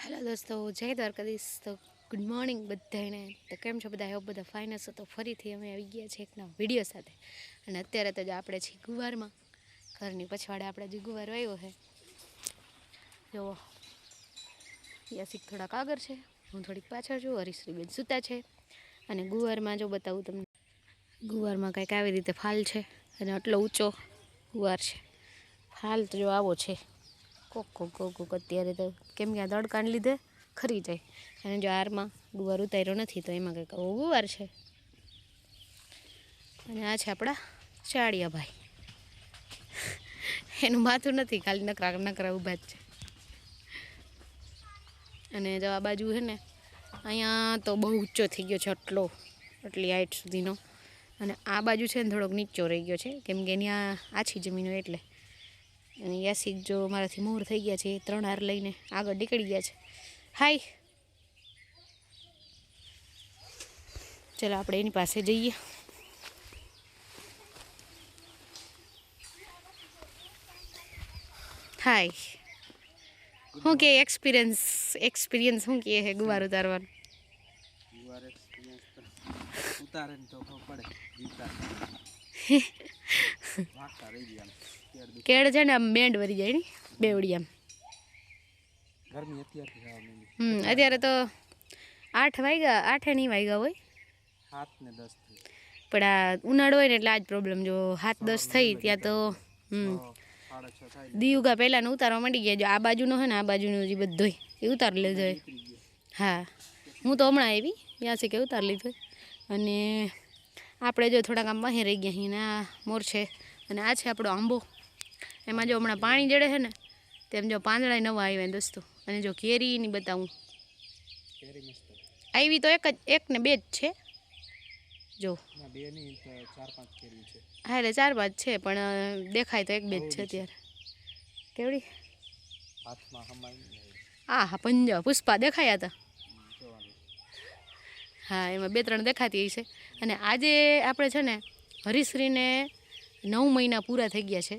Hello દોસ્તો, જય દ્વારકાધીશ. તો ગુડ મોર્નિંગ બધાને. તો કેમ છો બધા? બધા ફાઇન હશો. તો ફરીથી અમે આવી ગયા છીએ એક નવા વિડીયો સાથે. અને અત્યારે તો આપણે છીએ ગુવારમાં. ઘરની પછવાડે આપણે જે ગુવાર આવ્યો છે જુઓ. યાસિક થોડાક આગળ છે, હું થોડીક પાછળ છું. હરીશ્રીબેન સૂતા છે. અને ગુવારમાં જો બતાવું તમને, ગુવારમાં કંઈક આવી રીતે ફાલ છે. અને આટલો ઊંચો ગુવાર છે. ફાલ તો જો આવો છે. કોક અત્યારે તો કેમ કે આ તડકાને લીધે ખરી જાય. અને જો આરમાં ગુવાર ઉતાર્યો નથી તો એમાં કંઈક આવો ગુવાર છે. અને આ છે આપણા ચાળિયાભાઈ. એનું માથું નથી, ખાલી નકરા ઊભા જ છે. અને જો આ બાજુ છે ને, અહીંયા તો બહુ ઊંચો થઈ ગયો છે, આટલી હાઈટ સુધીનો. અને આ બાજુ છે ને થોડોક નીચો રહી ગયો છે, કેમ કે ત્યાં આછી જમીનો એટલે. અને યાસિક જો મારાથી મોર થઈ ગયા છે, 3 હાર લઈને આગળ નીકળી ગયા છે. હાય, ચલો આપણે એની પાસે જઈએ. હાય, શું કે એક્સપિરિયન્સ શું કહે છે ગુવાર ઉતારવાનું? કેળ છે ને આમ બેન્ડ વરી જાય ને બેવડી આમ. અત્યારે તો 8 વાગ્યા, 8 નહીં વાગ્યા હોય, 7 ને 10 પણ આ ઉનાળો હોય ને એટલે આ જ પ્રોબ્લેમ. જો 7-10 થઈ ત્યાં તો દીવગા પહેલાં ઉતારવા માંડી ગયા. જો આ બાજુનો છે ને, આ બાજુનો જે બધો એ ઉતારી લીધો. હા, હું તો હમણાં આવી ત્યાંથી કે ઉતારી લીધો. અને આપણે જો થોડાક આમ વાહે રહી ગયા અહીં. આ મોર છે અને આ છે આપણો આંબો. એમાં જો હમણાં પાણી જડે છે ને, તેમ જો પાંદડા નવા આવ્યા દોસ્તો. અને જો કેરીની બતાવું, આવી તો એક ને 2 જ છે. જો હા, એટલે 4-5 છે, પણ દેખાય તો 1-2 જ છે અત્યારે. કેવડી હા, પંજા પુષ્પા દેખાયા હતા. હા, એમાં 2-3 દેખાતી છે. અને આજે આપણે છે ને, હરીશ્રીને 9 મહિના પૂરા થઈ ગયા છે.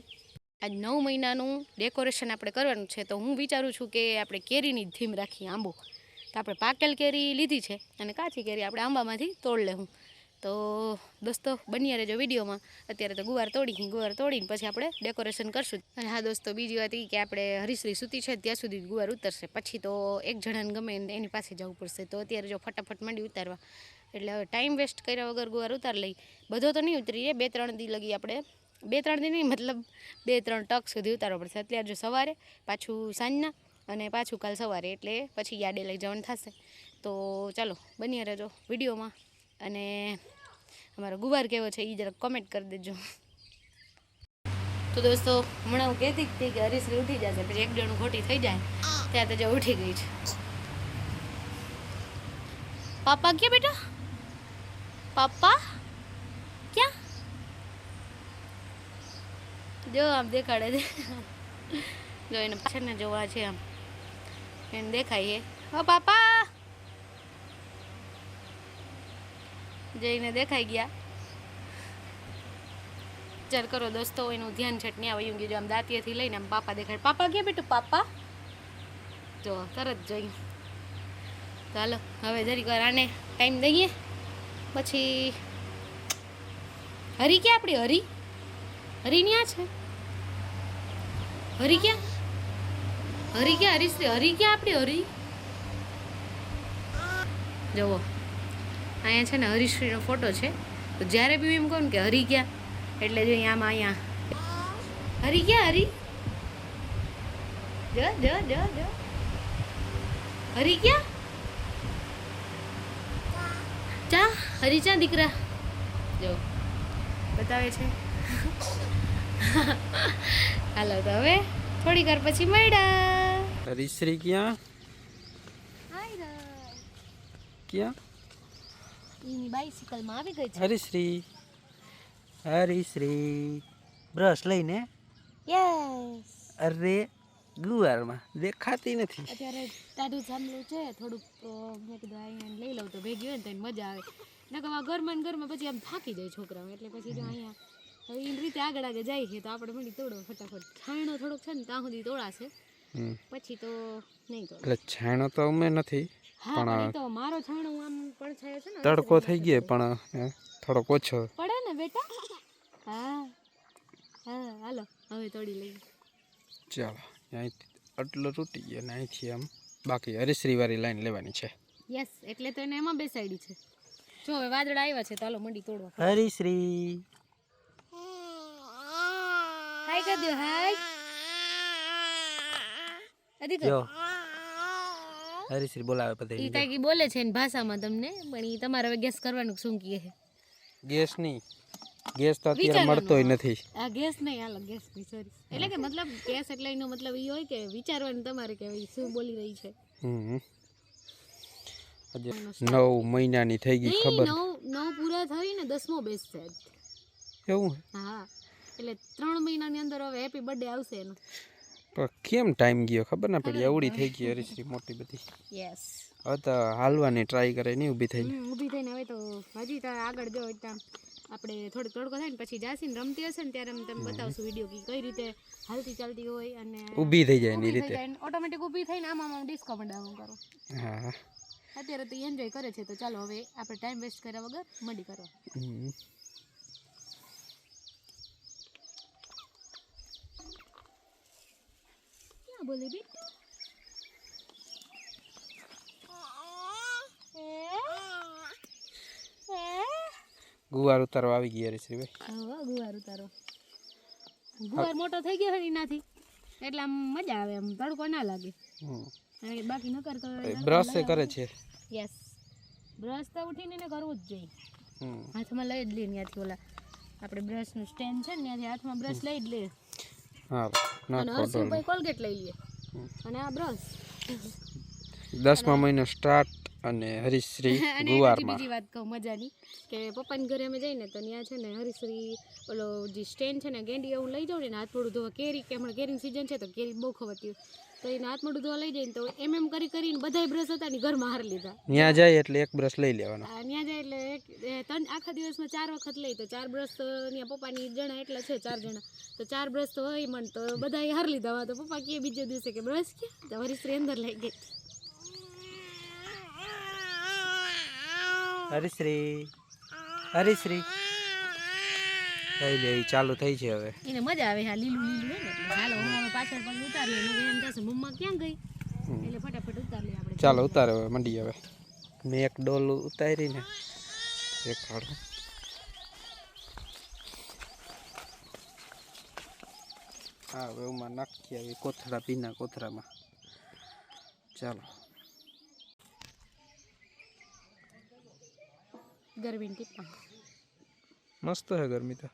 આજ 9 મહિનાનું ડેકોરેશન આપણે કરવાનું છે. તો હું વિચારું છું કે આપણે કેરીની થીમ રાખીએ, આંબો. તો આપણે પાકેલ કેરી લીધી છે અને કાચી કેરી આપણે આંબામાંથી તોડ લેવું. તો દોસ્તો બન્યા રહેજો વિડીયોમાં. અત્યારે તો ગુવાર તોડીને પછી આપણે ડેકોરેશન કરશું. અને હા દોસ્તો, બીજી વાત એ કે આપણે હરીશ્રી સૂતી છે ત્યાં સુધી ગુવાર ઉતરશે. પછી તો એક જણાને ગમે એની પાસે જવું પડશે. તો અત્યારે જો ફટાફટ માંડી ઉતારવા, એટલે હવે ટાઈમ વેસ્ટ કર્યા વગર ગુવાર ઉતાર લઈ. બધો તો નહીં ઉતરીએ, 2-3 દી લગી આપણે 2-3 દી નહીં, મતલબ 2-3 ટક સુધી ઉતારવા પડશે. અત્યારે જો સવારે, પાછું સાંજના, અને પાછું કાલ સવારે, એટલે પછી યાર્ડે લઈ જવાનું થશે. તો ચાલો બન્યા રહેજો વિડીયોમાં. અને અમારો ગુવાર કેવો છે એ જરાક કોમેન્ટ કરી દેજો. તો દોસ્તો, હમણાં હું કહેતી હતી કે હરીશ્રી ઉઠી જશે, પછી એક જણું ખોટી થઈ જાય. ત્યાં તો જો ઉઠી ગઈ છે. પાપા ક્યાં બેટા? પાપા ક્યાં? જો આમ દેખાડે છે. જો એને પાછળ ને જોવા છે, આમ એને દેખાય. ઓ પાપા જઈને દેખાઈ ગયા. વિચાર કરો દોસ્તો, એનું ધ્યાન છે ત્યાં વયું ગયું. આમ દાંતિયાથી લઈને આમ પાપા દેખાય. પાપા ક્યાં બેટું? પાપા જો તરત જોઈ. ચાલો હવે જરીક વાર આને ટાઈમ દઈએ. પછી હરી ક્યાં આપણી? હરી ન્યા છે. હરી ક્યાં? હરીશ્રી હરી ક્યાં આપણી? હરી જુઓ, અહીંયા છે ને હરીશ્રીનો ફોટો છે. તો જ્યારે બી એમ કહું કે હરી ક્યાં, એટલે જો અહીંયા હરી ક્યાં? હરી જો હરી ક્યાં? ચા હરી ચા દીકરા જો બતાવે છે. હાલો તો હવે થોડીક વાર પછી મળ્યા. હરીશ્રી ક્યાં? ક્યાં? એની બાઇસિકલમાં આવી ગઈ છે. હરીશ્રી બ્રશ લઈને. યસ. અરે ગુવારમાં દેખાતી નથી. અત્યારે ટાઢું સાંભળ્યું છે થોડુંક, તો મેં કીધું અહીંયા લઈ લઉં તો ભેગી હોય ને તો એને મજા આવે. નકર ઘરમાં પછી આમ થાકી જાય છોકરાઓ. એટલે પછી જો અહીંયા હવે એની રીતે આગળ જાય છે. તો આપણે મળી તોડો ફટાફટ. છાંયણો થોડોક છે ને ત્યાં સુધી તોડાશે. પછી તો નહીં તો એટલે છાણો તો અમે નથી, હા પણ એ તો મારો છાણો આમ પડછાયો છે ને તડકો થઈ ગયો પણ થોડોક ઓછો પડે ને બેટા. હા હા હાલો હવે તોડી લઈએ. ચાલો અહીંથી આટલો તૂટી ગયો ને અહીંથી આમ બાકી હરીશ્રી વાળી લાઈન લેવાની છે. યસ એટલે તો એને એમાં બેસાડી છે. જો હવે વાદળા આવ્યા છે તો હાલો મંડી તોડવા. હરીશ્રી હાય કરી દો હાય. અધી જો હરીશ્રી બોલાવે ઈ બધા કાંઈક બોલે છે એની ભાષામાં તમને, પણ ઈ તમારે હવે ગેસ કરવાનું શું કહે છે. ગેસ નહીં, ગેસ તો અત્યારે મળતોય નથી. આ ગેસ નહીં, હાલો ગેસ નહીં, સોરી. એટલે કે મતલબ ગેસ એટલે એનો મતલબ ઈ હોય કે વિચારવાનું તમારે કે ઈ શું બોલી રહી છે. આજે 9 મહિનાની થઈ ગઈ ખબર. 9 પૂરા થઈ ને 10મો બેસશે આજ. એવું હા એટલે 3 મહિનાની અંદર હવે હેપી બર્થડે આવશે એનો. પણ કેમ ટાઈમ ગયો ખબર ના પડી, એવડી થઈ ગઈ હરીશ્રી મોટી બધી. યસ હવે તો હાલવાની ટ્રાય કરે નહીં ઊભી થઈને. ઊભી થઈને હવે તો હજી તો આગળ જો ત્યાં આપણે થોડોક તડકો થાય ને પછી જાસી ને રમતી હશે ને ત્યારે અમે તમને બતાવશું વિડીયો કે કઈ રીતે હાલતી ચાલતી હોય અને ઊભી થઈ જાય એની રીતે. ઓટોમેટિક ઊભી થઈને આમ ડિસ્કો પણ ડાઉન કરો. હા અત્યારે તો એન્જોય કરે છે તો ચાલો હવે આપણે ટાઈમ વેસ્ટ કર્યા વગર મંડી કરવા. ક્યાં બોલી બી ગુવાર ઉતારવા આવી ગઈ હરીશ્રી ભાઈ. હા ગુવાર ઉતારો. ગુવાર મોટો થઈ ગયો છે એનાથી એટલે આમ મજા આવે, આમ તડકો ના લાગે. અને બાકી ન કરતો બ્રશ કરે છે. યસ બ્રશ તો ઉઠીને એને કરવું જ જોઈએ. હાથમાં લઈ જ લે ત્યાંથી ઓલા આપણે બ્રશનું સ્ટેન્ડ છે ને ત્યાંથી હાથમાં બ્રશ લઈ જ લે. હા અને હર્ષિભાઈ કોલગેટ લઈ લે અને આ બ્રશ. 10મા મહિનો સ્ટાર્ટ અને હરીશ્રી ગુવારમાં. બીજી વાત કહું મજાની કે પપ્પાની ઘરે અમે જઈને તો ત્યાં છે ને હરીશ્રી ઓલો જે સ્ટેન્ડ છે ને ગેંડી એવું લઈ જાઉં ને હાથ મોઢું ધોવા, કેરી કે હમણાં કેરીની સિઝન છે તો કેરી બહુ ખવાતી હોય તો એને હાથ મોઢું ધોવા લઈ જઈને તો એમ કરીને બધાય બ્રશ હતા ને ઘરમાં હાર લીધા. ત્યાં જાય એટલે એક બ્રશ લઈ લેવાનો. ત્યાં જાય એટલે આખા દિવસમાં 4 વખત લઈ તો 4 બ્રશ તો ત્યાં પપ્પાની જણા એટલા છે 4 જણા તો 4 બ્રશ તો હોય મન તો બધાએ હાર લીધા હોય તો પપ્પા કે બીજે દિવસે કે બ્રશ ક્યાં તો હરીશ્રી અંદર લઈ ગઈ. હરીશ્રી હરીશ્રી થઈ લે ચાલુ થઈ છે હવે. એને મજા આવે હા લીલું લીલું હોય ને એટલે હાલો હું પાછળ પણ ઉતારીએ ને એમ થશે મમ્મા ક્યાં ગઈ એટલે ફટાફટ ઉતારી લે આપણે. ચાલો ઉતારે હવે મંડી. હવે મેં એક ડોલ ઉતારી ને એક હાડું હા હવે એમાં નાખી આવી કોથળા પીના કોથળામાં. ચાલો ગરમી ટીપા મસ્ત હે ગરમી તો.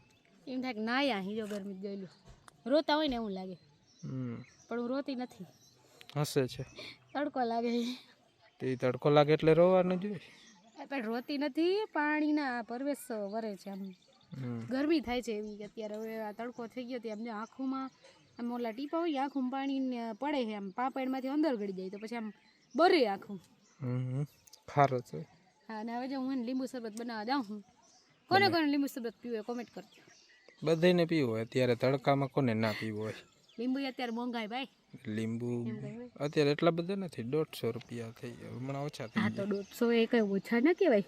એમ થાય કે ના અહીં જો ગરમી ગયેલું રોતા હોય ને એવું લાગે પણ હું રોતી નથી, હસે છે. તડકો લાગે તે તડકો લાગે એટલે રોવાનું જોઈએ પણ રોતી નથી. પાણીના પરવેશ વરે છે આમ ગરમી થાય છે એવી અત્યારે હવે આ તડકો થઈ ગયો ત્યાં આમ આંખોમાં આમ ઓલા ટીપા હોય આંખોમાં પાણી પડે છે આમ પાપડમાંથી અંદર ગળી જાય તો પછી આમ બરે આખું ખારો છે. હા અને હવે જો હું લીંબુ શરબત બનાવવા જાઉં હું. કોને કોને લીંબુ શરબત પીવું કોમેન્ટ કરજો. બધાને પીવું હોય અત્યારે તડકામાં, કોને ના પીવું હોય. લીંબુ અત્યારે મોંઘાય ભાઈ. લીંબુ અત્યારે એટલા બધા નથી, 150 રૂપિયા થઈ ગયા હમણાં, ઓછા થઈ ગયા. હા તો 150 એ કઈ ઓછા ના કહેવાય.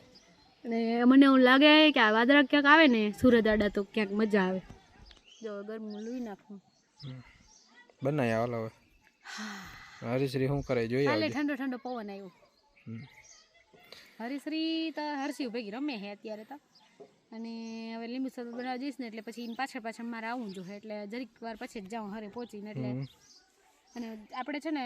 અને મને એવું લાગે કે આ વાદળા ક્યાંક આવે ને સુરત આડા તો ક્યાંક મજા આવે. જો ગરમી લઈ નાખું બનાય હાલ હવે. હરીશ્રી શું કરે જોઈએ. હાલે ઠંડો ઠંડો પવન આવ્યો. હરીશ્રી તો હર્ષિવ ભેગી રમે છે અત્યારે તો. અને હવે લીંબુ શરબત બનાવવા જઈશ ને એટલે પછી પાછળ મારે આવવું જોઈએ એટલે જરીક વાર પછી જ જાઉં હરે પહોંચીને એટલે. અને આપણે છે ને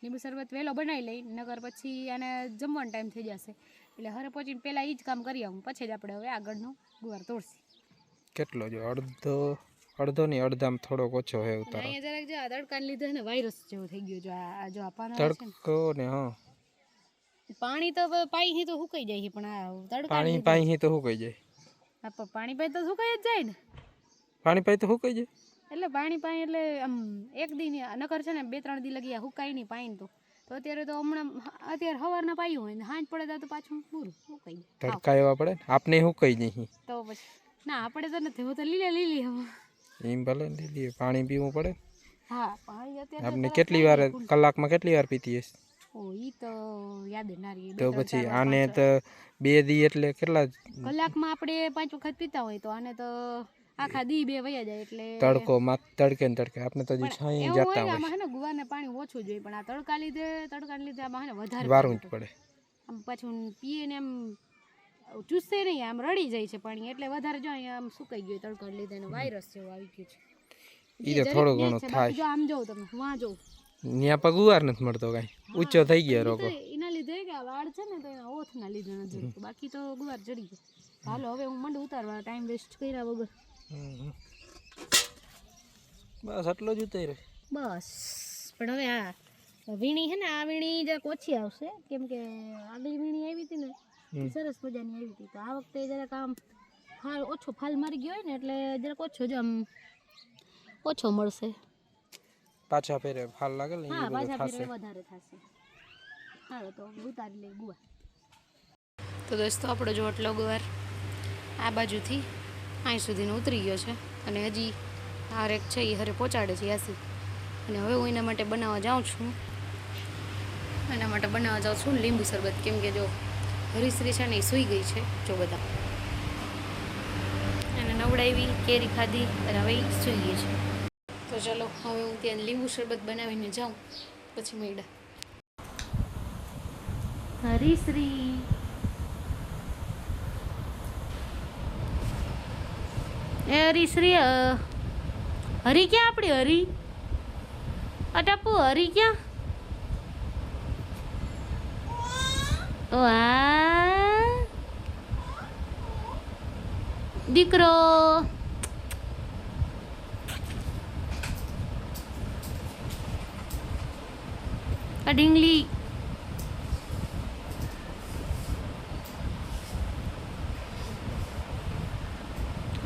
લીંબુ શરબત વહેલો બનાવી લઈ નગર પછી આને જમવાનો ટાઈમ થઈ જશે એટલે હરે પહોંચીને પહેલાં એ જ કામ કરી આવું પછી જ આપણે હવે આગળનો ગુવાર તોડશી. કેટલો જો અડધો ની અડધામ થોડોક ઓછો હે ઉતારો. અહીંયા જરાક જો આ તડકાને લીધે ને વાયરસ જેવો થઈ ગયો જો આ જો આ પાના તડકો ને હા પાણી તો પાણી તો સુકાઈ જાય છે પણ આ તડકા પાણી તો સુકાઈ જાય. હા પાણી પાઈ તો સુકાઈ જ જાય ને. પાણી પાઈ તો સુકાઈ જાય એટલે પાણી એટલે આમ એક દી નકર છે ને 2-3 દી લગી સુકાય નહીં પાણી તો અત્યારે તો હમણાં અત્યારે સવારના પાયું હોય ને સાંજ પડે તો પાછું પૂરું સુકાઈ જાય. તડકા એવા પડે ને આપને સુકાઈ નહીં તો પછી ના આપણે તો નથી, હું તો લીલી હવે એમ ભલે લીલી પાણી પીવું પડે. હા પાણી અત્યારે આપણે તરત કેટલી લાગે વાર ફૂલ. કલાકમાં કેટલી વાર પીતી હશે? ઓ ઈ તો યાદ જ ના રહી. તો 2 3 પછી 4 વાર આને 5 તો 2 દી એટલે કેટલા કલાકમાં આપણે 5 વખત પીતા હોય તો આને તો આખા દી 2 વયા જાય એટલે. તડકો માં તડકે ને તડકે આપણે તો પણ છાંયે એવું હોય જતા કે હોય આમાં હે ને ગુવારને પાણી ઓછું જોઈએ, પણ આ તડકાને લીધે આમાં હે ને વધારે વારું પાણી જ પડે. આમ પાછું પીએ ને એમ ચૂસે નહીં, આમ રડી જાય છે પાણી એટલે વધારે. જો અહીંયા આમ સુકાઈ ગયું તડકાને લીધે એનો વાયરસ જેવું આવી ગયું છે. ઈ તો જરીક થોડું બે જ ઘણું છે, બાકી થાય. જો આમ જોઉં તમે વાં જોઉં. ત્યાં પગ ઉવાર નથી મળતો કાંઈ, ઊંચો થઈ ગયો રોગો. એના લીધે કે આ વાળ છે ને તો એના ઓથના લીધે નથી જડતું, બાકી તો ગુવાર ચડી ગયો. હાલો હવે હું મંડ ઉતારવા, ટાઈમ વેસ્ટ કર્યા વગર. બસ આટલો જ ઉતાર્યો. બસ પણ હવે આ વીણી છે ને, આ વીણી જરાક ઓછી આવશે, કેમ કે આગલી વીણી આવી હતી ને એ સરસ મજાની આવી હતી. તો આ વખતે જરાક આમ ફાલ મારી ગયો હોય ને એટલે જરાક ઓછો જ આમ ઓછો મળશે. પાછા ફેરે ફાલ લાગે ને હા એ બધું પાછા થશે. ફેરે વધારે થશે. હાલો તો ઉતારી લઈ ગુવાર. તો દોસ્તો આપણો જો આટલો ગુવાર આ બાજુથી અહીં સુધીનો ઉતરી ગયો છે, અને હજી હારેક છે એ હરે પહોંચાડે છે યાસી. અને હવે હું એના માટે બનાવવા જાઉં છું લીંબુ શરબત, કેમ કે જો હરીશ્રી છે ને એ સૂઈ ગઈ છે. જો બધા એને નવડાવી, કેરી ખાધી અને હવે એ સૂઈ ગઈ છે. તો ચલો હવે હું ત્યાં લીંબુ શરબત બનાવીને જાઉં, પછી મેળા. હરીશ્રી હરીશ્રી હરી ક્યાં? આપણી હરી અટાપુ હરી ક્યાં? ઓ આ દીકરો આ ઢીંગલી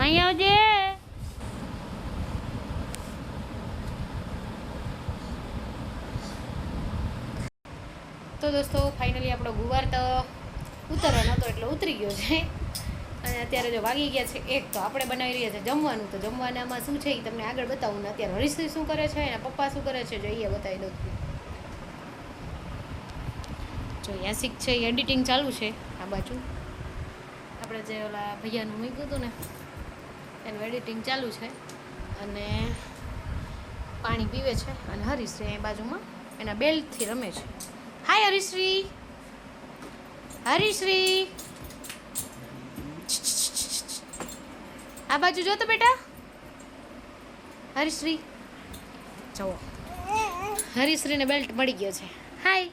અહીં આવજે. તો દોસ્તો ફાઇનલી આપણો ગુવાર તો ઉતરવાનો હતો એટલે ઉતરી ગયો છે. અને અત્યારે જો વાગી ગયા છે 1, તો આપણે બનાવી રહ્યા છે જમવાનું. તો જમવાનામાં શું છે એ તમને આગળ બતાવું ને. અત્યારે હરીશ્રી શું કરે છે, એના પપ્પા શું કરે છે, જો એ બતાવી દઉં. જો યાસિક છે એ એડિટિંગ ચાલુ છે આ બાજુ. આપણે જે ઓલા ભૈયાનું મૂક્યું હતું ને એનું એડિટિંગ ચાલુ છે, અને પાણી પીવે છે. અને હરીશ્રી એ બાજુમાં એના બેલ્ટથી રમે છે. હાય હરીશ્રી, હરીશ્રી આ બાજુ જો તો બેટા. હરીશ્રી જુઓ, હરીશ્રીને બેલ્ટ મળી ગયો છે. હાય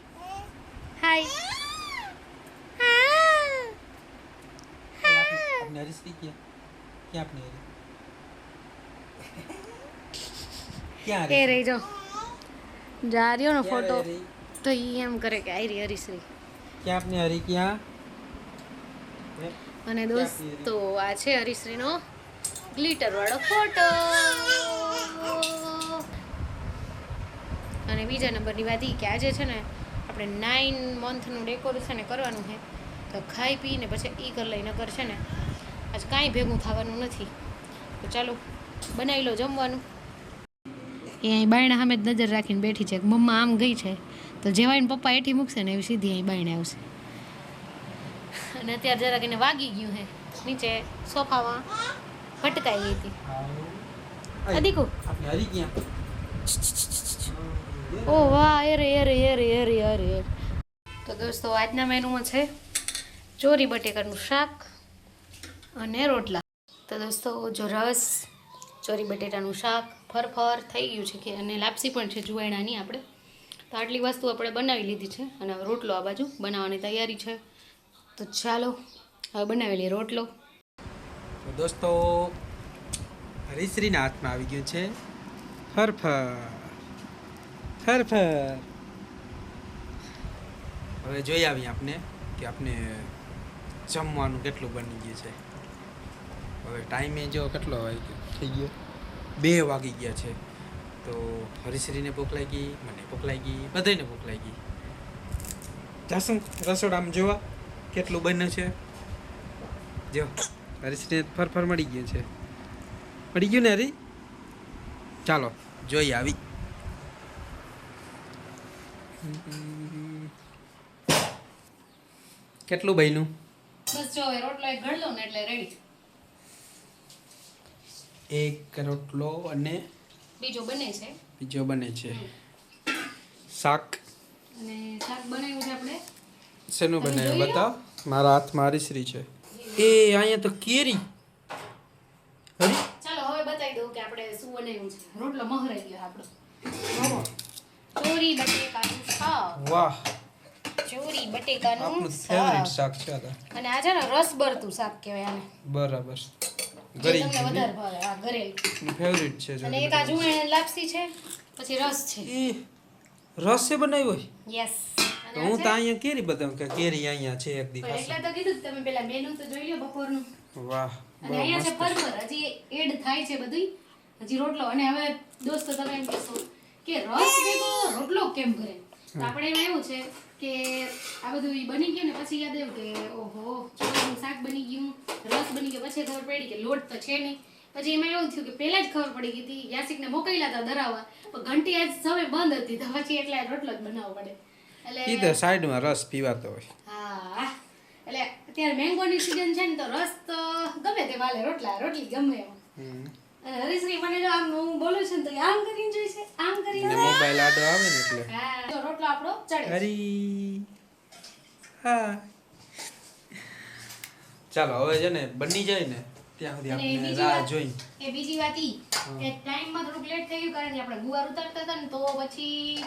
હાય. अपने हरीश्री क्या क्या अपने क्या એ રહી જો જા રહ્યો ને ફોટો, તો એ એમ કરે કે આઈ રહી હરીશ્રી. क्या अपने हरी क्या અને દોસ્તો આ છે હરીશ્રીનો ગ્લિટર વાળો ફોટો. અને બીજા નંબરની વાત એ કે આજે છે ને આપણે 9 મંથનું ડેકોરેશન કરવાનું છે. તો ખાઈ પીને પછી એ કરી લઈ, નકર છે ને આજ કાંઈ ભેગું થવાનું નથી. તો ચાલો બનાવી લો જમવાનું. એ અહીં બાયણા સામે જ નજર રાખીને બેઠી છે. મમ્મા આમ ગઈ છે તો જેવા એને પપ્પા એઠી મૂકશે ને એવી સીધી અહીં બાયણે આવશે. અને અત્યારે જરાક એને વાગી ગયું છે, નીચે સોફામાં ભટકાઈ ગઈ હતી. અદીકુ अपने हरी क्या ઓ વાહ, અરે અરે અરે અરે અરે. તો દોસ્તો આજના મેનુમાં છે ચોરી બટેકાનું શાક અને રોટલા. તો દોસ્તો જો રસ, ચોરી બટેટાનું શાક, ફરફર થઈ ગયું છે કે, અને લાપસી પણ છે જુવાણાની આપણે. તો આટલી વસ્તુ આપણે બનાવી લીધી છે, અને હવે રોટલો આ બાજુ બનાવવાની તૈયારી છે. તો ચાલો હવે બનાવી લઈએ રોટલો. તો દોસ્તો હરીશ્રીના હાથમાં આવી ગયું છે ફરફર ફરફર. હવે જોઈ આવીએ આપણે કે આપણે જમવાનું કેટલું બની ગયું છે. હવે ટાઈમે જો કેટલો થઈ ગયો, 2 વાગી ગયા છે. તો હરીશ્રીને ભૂખ લાગી, મને ભૂખ લાગી, બધાને ભૂખ લાગી. જાશું રસોડામાં જોવા કેટલું બન્યું છે. જો હરીશ્રીને ફરફર મળી ગયું છે. મળી ગયું ને હરી? ચાલો જોઈ આવી. કેટલું બન્યું? બસ જો હવે રોટલો એક ઘડલો ને એટલે રેડી. એક રોટલો અને બીજો બને છે બીજો બને છે. શાક અને શાક બનાવ્યું છે આપણે. શેનું બનાવ્યું બતાવ. મારા હાથમાં હરીશ્રી છે. એ અહીંયા તો કેરી. હરી ચાલો હવે બતાવી દઉં કે આપણે શું બનાવ્યું છે. રોટલો મહરાઈ ગયો આપણો. ચોરી બટેકાનું શાક. વાહ, ચોરી બટેકાનું આપણું ફેવરિટ શાક છે આ. અને આ છે ને રસ ભરતું શાક કહેવાય આને. બરાબર, જે ગરી તમને વધારે ભાવે. આ ઘરેલું ફેવરિટ છે. અને એક આ જુવાણ લાપસી છે, પછી રસ છે. એ રસ છે બનાવ્યો હોય. યસ. તો હું તો અહીંયા કેરી બતાવું કે કેરી અહીંયા છે એક દી ખાસ. એટલે તો કીધું કે તમે પેલા મેનુ તો જોઈ લો બપોરનું. વાહ, અને અહીંયા છે ફરફર. હજી એડ થાય છે બધું. હજી રોટલો. અને હવે દોસ્તો તમે એમ કહેશો કે રસ ભેગો રોટલો કેમ કરે? તો આપણે એમાં એવું છે કે આ બધું ઈ બની ગયું ને પછી યાદ આવ્યું કે ઓહો ચોળીનું શાક બની ગયું, રસ બની ગયો. પછી ખબર પડી કે લોટ તો છે નહીં. પછી એમાં એવું થયું કે પહેલા જ ખબર પડી ગઈ હતી. યાસિકને મોકલ્યા હતા દરાવવા, પણ ઘંટી આજ સમય બંધ હતી, તો પછી એટલે રોટલો જ બનાવવો પડે. ઈ તો સાઈડમાં રસ પીવાતો હોય. હા, એટલે અત્યારે મેંગોની સીઝન છે ને તો રસ તો ગમે તે વાલે, રોટલી ગમે એમ. અને હરીશ્રી મને જો આમ હું બોલું છું ને તો આમ કરીને જોઈ છે, આમ કરીને. મોબાઈલ આડો આવે ને એટલે. હા, તો રોટલો આપણો ચડે. હરી હા, ચાલો હવે છે ને બની જાય ને ત્યાં સુધી અને આપણે બીજી રાહ વાત જોઈ. કે બીજી વાત ઈ કે ટાઈમમાં થોડુંક લેટ થઈ ગયું કારણ કે આપણે ગુવાર ઉતારતા હતા ને તો પછી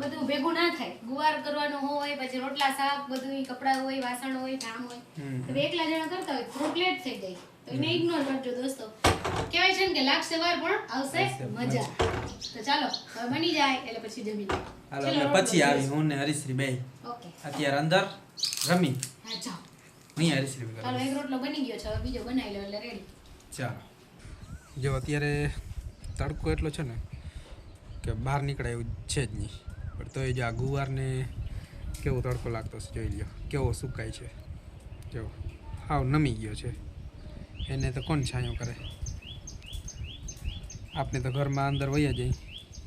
બધું ભેગું ના થાય. ગુવાર કરવાનું હોય, પછી રોટલા શાક બધું કપડાં હોય, વાસણ હોય, કામ હોય, તો એકલા જણા કરતા હોય થોડુંક લેટ થઈ જાય. તો એને ઇગ્નોર કરજો દોસ્તો. કહેવાય છે ને કે લાગશે વાર પણ આવશે મજા. તો ચાલો હવે બની જાય એટલે પછી જમી લઈએ. હાલો એટલે પછી આવી હું ને હરીશ્રી બે ઓકે. અત્યારે અંદર રમી. હા જાઓ. નહીં હરીશ્રી બે ચાલો એક રોટલો બની ગયો છે, હવે બીજો બનાવી લો એટલે રેડી. ચાલો જો અત્યારે તડકો એટલો છે ને કે બહાર નીકળાય એવું છે જ નહીં, પણ તોય જો આ ગુવારને કેવો તડકો લાગતો છે જોઈ લ્યો, કેવો સુકાય છે. જો હાવ નમી ગયો છે, એને તો કોણ છાંયો કરે. આપણે તો ઘરમાં અંદર વયા જઈ,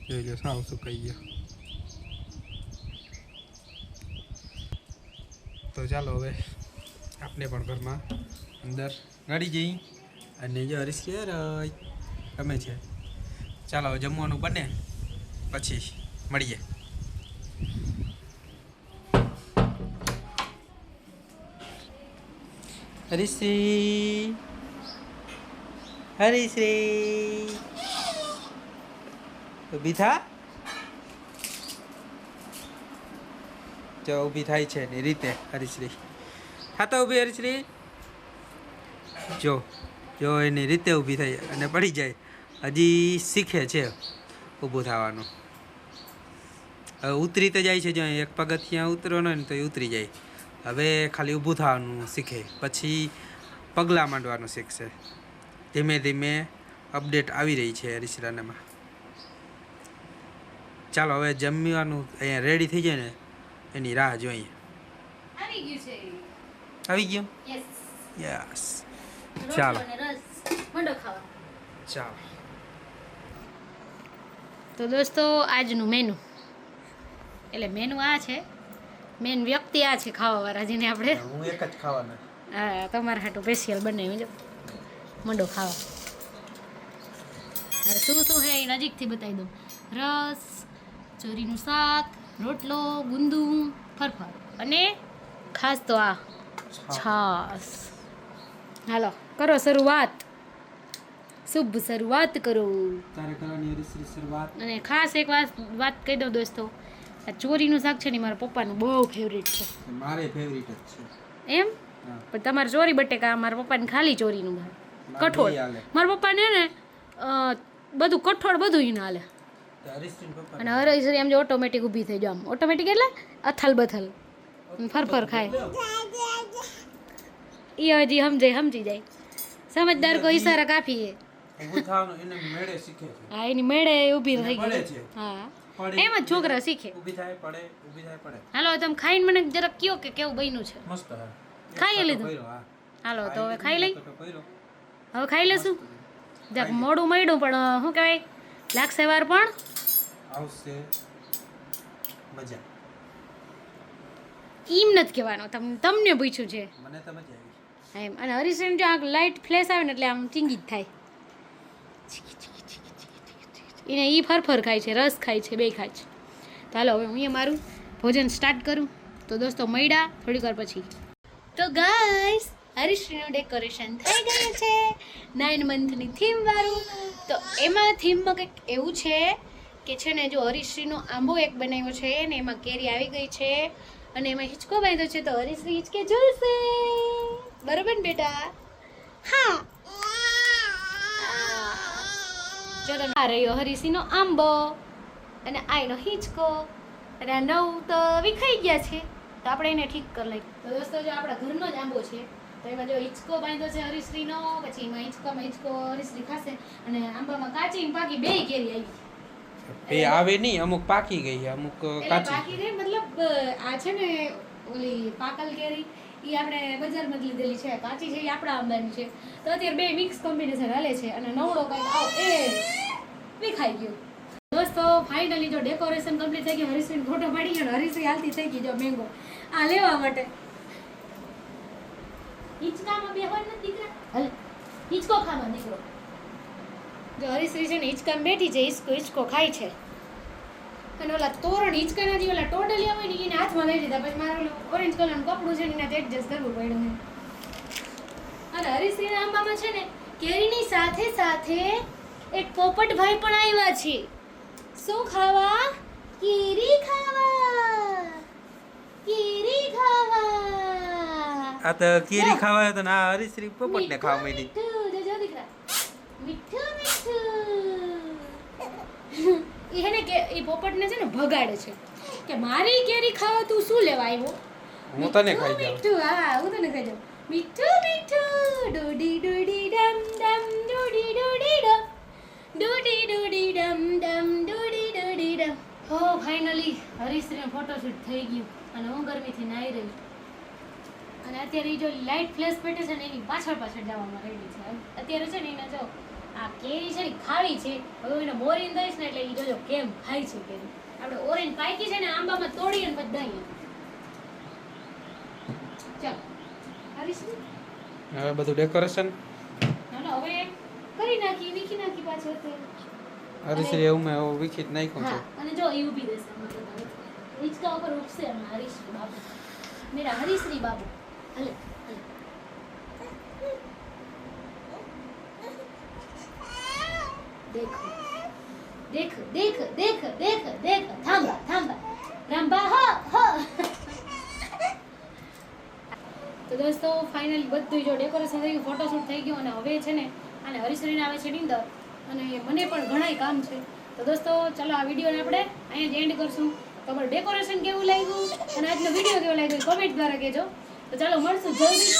જોઈ લો સાવ સુકાઈ ગયો. તો ચાલો હવે આપણે પણ ઘરમાં અંદર ગાડી જઈ અને જો હરીશ કે ગમે છે. ચાલો હવે જમવાનું બને પછી મળીએ. હરીશ્રી હરીશ્રી ઊભી થા. જો ઊભી થાય છે ને રીતે હરીશ્રી થાતા ઊભી હરીશ્રી. જો જો એની રીતે ઊભી થઈ અને પડી જાય. હજી શીખે છે ઊભું થવાનું. હવે ઉતરી તો જાય છે, જો એક પગથિયાં ઉતરવાનો ને તો એ ઉતરી જાય. હવે ખાલી ઊભું થવાનું શીખે, પછી પગલાં માંડવાનું શીખશે. ધીમે ધીમે અપડેટ આવી રહી છે હરીશ્રાનામાં. ચાલો હવે જમવાનું અહીંયા રેડી થઈ જાય ને એની રાહ જોઈએ. આવી ગયું છે. આવી ગયો? યસ. યસ. રોટલો ચાલો અને રસ મંડો ખાવા. ચાલો. તો દોસ્તો આજનું મેનુ, એટલે મેનુ આ છે, મેન વ્યક્તિ આ છે ખાવાવાળા જેને આપણે હું એક જ ખાવાના. હા તમારા હાટું સ્પેશિયલ બનાવ્યું જો મંડો ખાવા. હવે શું શું હે એ નજીકથી બતાવી દઉં. રસ, ચોરીનું શાક, રોટલો, ગુંદું, ફરફર અને ખાસ તો આ છાસ. હાલો કરો શરૂઆત, શુભ શરૂઆત કરો. તારે કરવાની હરીશ્રી શરૂઆત. અને ખાસ એક વાત કહી દઉં દોસ્તો, આ ચોરીનું શાક છે ને મારા પપ્પાનું બહુ ફેવરિટ છે. મારે ફેવરિટ જ છે. એમ? પણ તમારે ચોરી બટેકા, મારા પપ્પાને ખાલી ચોરીનું ભાવે. કઠોળ મારા પપ્પાને ને બધું કઠોળ બધું ઈને હાલે. અને હરીશ્રી એમ જો ઓટોમેટિક ઊભી થઈ જાવ. આમ ઓટોમેટિક એટલે અથલ બથલ ફરફર ખાય. એ હજી સમજી જાય. સમજદાર કો ઈશારા કાફી હે. ઊભું થવાનું એને મેળે શીખે છે. હા એની મેળે ઊભી થઈ પડે ગઈ. છે. હા એમ જ છોકરા શીખે. ઊભી થાય પડે, ઊભી થાય પડે. હાલો તમે ખાઈને મને જરાક કયો કે કેવું બન્યું છે. મસ્ત હે. ખાઈ લીધું? હાલો તો હવે ખાઈ લઈ. હવે ખાઈ લેશું. જરાક મોડું મળ્યું પણ શું કહેવાય, લાગશે વાર પણ આવશે મજા. એમ નથી કહેવાનો, તમને પૂછ્યું છે મને તો મજા આવી. એમ. અને હરીશને જો આ લાઇટ ફ્લેશ આવે ને એટલે આમ ચીંગી જ થાય. એને ઈ ફરફર ખાય છે, રસ ખાય છે, બે ખાય છે. તો હાલો હવે હું મારું ભોજન સ્ટાર્ટ કરું. તો દોસ્તો મળ્યા થોડીક વાર પછી. તો ગાઈસ હરીશ્રીનું ડેકોરેશન થઈ ગયું છે 9 મંથની થીમ વાળું. તો એમાં થીમમાં કંઈક એવું છે કે છે ને જો હરીશ્રીનો આંબો એક બનાવ્યો છે ને એમાં કેરી આવી ગઈ છે અને એમાં હિંચકો બાંધ્યો છે તો હરીશ્રી હિંચકે ઝૂલશે. બરોબર ને બેટા? હા. ચલો આ રહ્યો હરીશ્રીનો આંબો અને આ એનો હિંચકો અને આ નવ તો વિખાઈ ગયા છે તો આપણે એને ઠીક કરી લઈએ. તો દોસ્તો જો આપણા ઘરનો જ આંબો છે તો એમાં જો હિંચકો બાંધ્યો છે હરીશ્રીનો, પછી એમાં હિંચકો હરીશ્રી ખાશે અને આંબામાં કાચી ને પાકી બે કેરી આવી. બે આવે નહીં, અમુક પાકી ગઈ, અમુક એટલે કાચી. પાકી રે મતલબ આ છે ને ઓલી પાકલ કેરી ઈ આપણે બજારમાં જ લીધેલી છે, કાચી છે ઈ આપણા આંબાની છે. તો અત્યારે બે મિક્સ કોમ્બિનેશન હાલે છે અને નવડો કંઈક આવ એ વિખાઈ ગયો. દોસ્તો ફાઇનલી જો ડેકોરેશન કમ્પ્લીટ થઈ ગયું, હરીશ્રીનો ફોટો પાડી ગયો, હરીશ્રી હાલતી થઈ ગઈ જો મેંગો આ લેવા માટે. હિંચકામાં બેહવાનું નથી દીકરા, હાલ હિંચકો ખાવા દીકરો. જો હરીશ્રી છે ને હિંચકામાં બેઠી છે, હિંચકો ખાય છે અને ઓલા તોરણ હિંચકાના જે ઓલા ટોડલિયા હોય ને એને હાથમાં લઈ લીધા. પછી મારે ઓલું ઓરેન્જ કલરનું કપડું છે ને એનાથી એડજસ્ટ કરવું પડ્યું છે. અને હરીશ્રીના આંબામાં છે ને કેરીની સાથે સાથે એક પોપટભાઈ પણ આવ્યા છે. શું ખાવા? કેરી ખાવા. કેરી ખાવા. આ તો કેરી ખાવા તો ના હરીશ્રી પોપટને ખાવા માંડી. મીઠું જો દીકરા, મીઠું મીઠું. એ હે ને કે એ પોપટને છે ને ભગાડે છે કે મારી કેરી ખાવા તું શું લેવા આવ્યો? હું તને ખાઈ જાઉં. મીઠું, હા હું તને ખાઈ જાઉં. મીઠું મીઠું ડોડી ડોડી ડમ ડમ ડોડી ડોડી ડમ ડોડી ડોડી ડમ ડમ ડોડી ડોડી ડમ. હો ફાઇનલી હરીશ્રીનો ફોટોશૂટ થઈ ગયું અને હું ગરમીથી નાહી રહી અને અત્યારે જો લાઇટ ફ્લેશ પેટે છે ને એની પાછળ જવામાં રેડી છે. અત્યારે છે ને એને જો આ કેરી છે ને ખાવી છે, હવે એને મોરીને દઈશ ને એટલે એ જોજો કેમ ખાય છે કેરી. આપણે ઓરેન્જ પાકી છે ને આંબામાં તોડીએ ને પછી દઈએ. ચાલ હરીશ્રી હવે બધું ડેકોરેશન હાલો હવે કરી નાખી, વીખી નાખી પાછળ તે. હરીશ્રી એવું મેં વિખિત નાખ્યું છે. હા અને જો એ ઊભી રહેશે હિંચકા ઉપર ઉઠશે હમણાં હરીશ્રી બાબુ, મેરા હરીશ્રી બાબુ. હલે હલે देखो देखो देखो देखो देखो देखो थांबा थांबा रंबा हो हो. તો દોસ્તો ફાઇનલી બધું જો ડેકોરેશન થઈ ગયું, ફોટોશૂટ થઈ ગયું અને હવે છે ને અને હરીશ્રીને આવે છે નીંદર અને મને પણ ઘણાય કામ છે. તો દોસ્તો ચલો આ વિડીયોને આપણે અહીંયા જ એન્ડ કરશું. તમારું ડેકોરેશન કેવું લાગ્યું અને આજનો વિડીયો કેવો લાગ્યો કોમેન્ટ દ્વારા કહેજો. તો ચાલો મળશું જલ્દી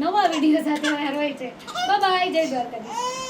નવા વિડીયો સાથે. હોય છે બાય બાય, જય દ્વારકાધીશ.